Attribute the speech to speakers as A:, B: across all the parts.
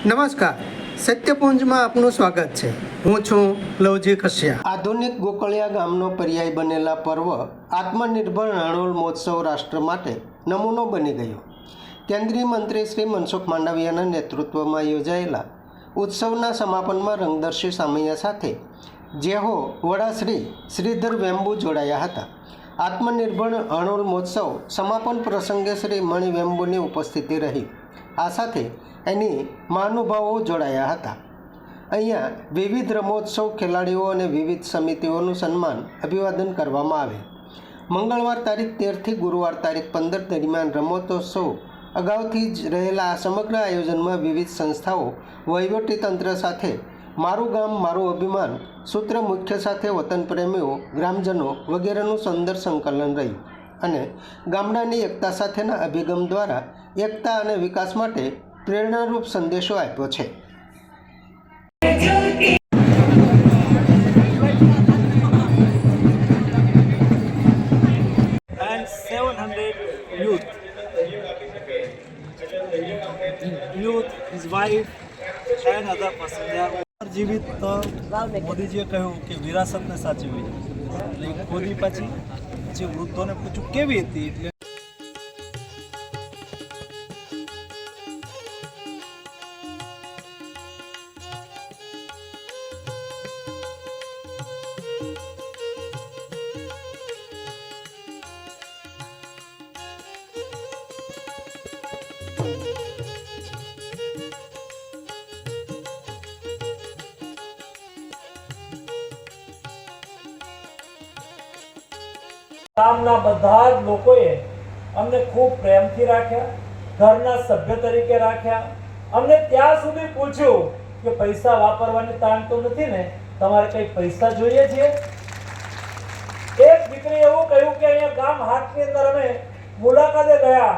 A: નમસ્કાર, સત્યપુંજમાં આપનું સ્વાગત છે। હું છું લવજી કશ્યા। આધુનિક ગોકળિયા ગામનો પર્યાય બનેલા પર્વ આત્મનિર્ભર રણોલ મહોત્સવ રાષ્ટ્ર માટે નમૂનો બની ગયો। કેન્દ્રીય મંત્રી શ્રી મનસુખ માંડવિયાના નેતૃત્વમાં યોજાયેલા ઉત્સવના સમાપનમાં રંગદર્શી સામૈયા સાથે જેહો વડા શ્રી શ્રીધર વેમ્બુ જોડાયા હતા। આત્મનિર્ભર રણોલ મહોત્સવ સમાપન પ્રસંગે શ્રી મણિ વેમ્બુની ઉપસ્થિતિ રહી। આ સાથે એની મહાનુભાવો જોડાયા હતા। અહીંયા વિવિધ રમોત્સવ ખેલાડીઓ અને વિવિધ સમિતિઓનું સન્માન અભિવાદન કરવામાં આવે। મંગળવાર તારીખ 13થી ગુરુવાર તારીખ 15 દરમિયાન રમોત્સવ અગાઉથી જ રહેલા આ સમગ્ર આયોજનમાં વિવિધ સંસ્થાઓ વહીવટીતંત્ર સાથે મારું ગામ મારું અભિમાન સૂત્ર મુખ્ય સાથે વતન પ્રેમીઓ ગ્રામજનો વગેરેનું સુંદર સંકલન રહ્યું અને ગામડાની એકતા સાથેના અભિગમ દ્વારા એકતા અને વિકાસ માટે પ્રેરણારૂપ સંદેશો આપ્યો છે।
B: And 700 youth, his wife and other person. They are જીવિત મોદીજીએ કહ્યું કે વિરાસતને સાચવવી, એટલે ખોદી પછી વૃદ્ધોને પૂછ્યું કેવી હતી, એટલે ગામના બધા જ લોકોએ અમને ખૂબ પ્રેમથી રાખ્યા, ઘરના સભ્ય તરીકે રાખ્યા। અમને ત્યાં સુધી પૂછ્યું કે પૈસા વાપરવાની તાણ તો નથી ને, તમારે કઈ પૈસા જોઈએ છે? એક દીકરી એવું કહ્યું કે અહીંયા ગામ હાટની અંદર અમે મુલાકાતે ગયા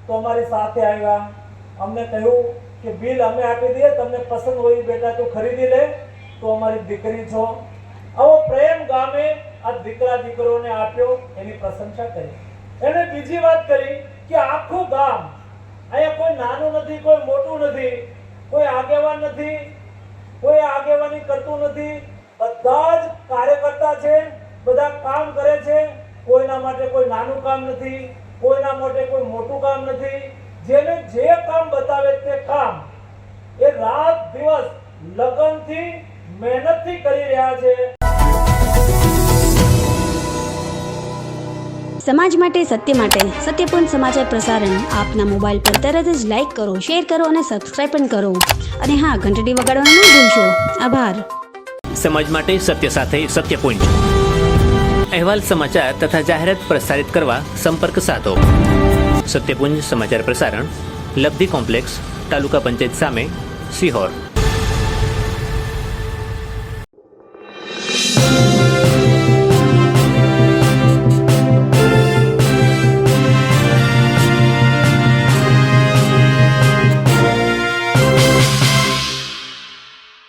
B: તો અમારી સાથે આવ્યા, અમને કહ્યું કે બિલ અમે આપી દઈએ, તમને પસંદ હોય બેટા તો ખરીદી લે, તો અમારી દીકરી છો। આવો પ્રેમ ગામે આ દીકરા દીકરીઓને આપ્યો, એની પ્રશંસા કરી। એને બીજી વાત કરી કે આખું ગામ અહીંયા કોઈ નાનું નથી, કોઈ મોટું નથી, કોઈ આગેવાન નથી, કોઈ આગેવાની કરતું નથી, બધા જ કાર્યકર્તા છે, બધા કામ કરે છે। કોઈના માટે કોઈ નાનું કામ નથી, કોઈના માટે કોઈ મોટું કામ નથી। જેને જે કામ બતાવે તે કામ એ રાત દિવસ લગનથી મહેનતથી કરી રહ્યા છે।
C: સમાજ માટે સત્ય માટે સત્યપૂર્ણ સમાચાર પ્રસારણ આપના મોબાઈલ પર તરત જ લાઈક કરો, શેર કરો અને સબસ્ક્રાઇબ પણ કરો, અને હા, ઘંટડી વગાડવાનું ન ભૂલશો। આભાર।
D: સમાજ માટે સત્ય સાથે સત્યપૂર્ણ અહેવાલ, સમાચાર તથા જાહેરાત પ્રસારિત કરવા સંપર્ક સાધો। સત્યપુંજ સમાચાર પ્રસારણ, લબ્ધિ કોમ્પ્લેક્સ, તાલુકા પંચાયત સામે, સિહોર।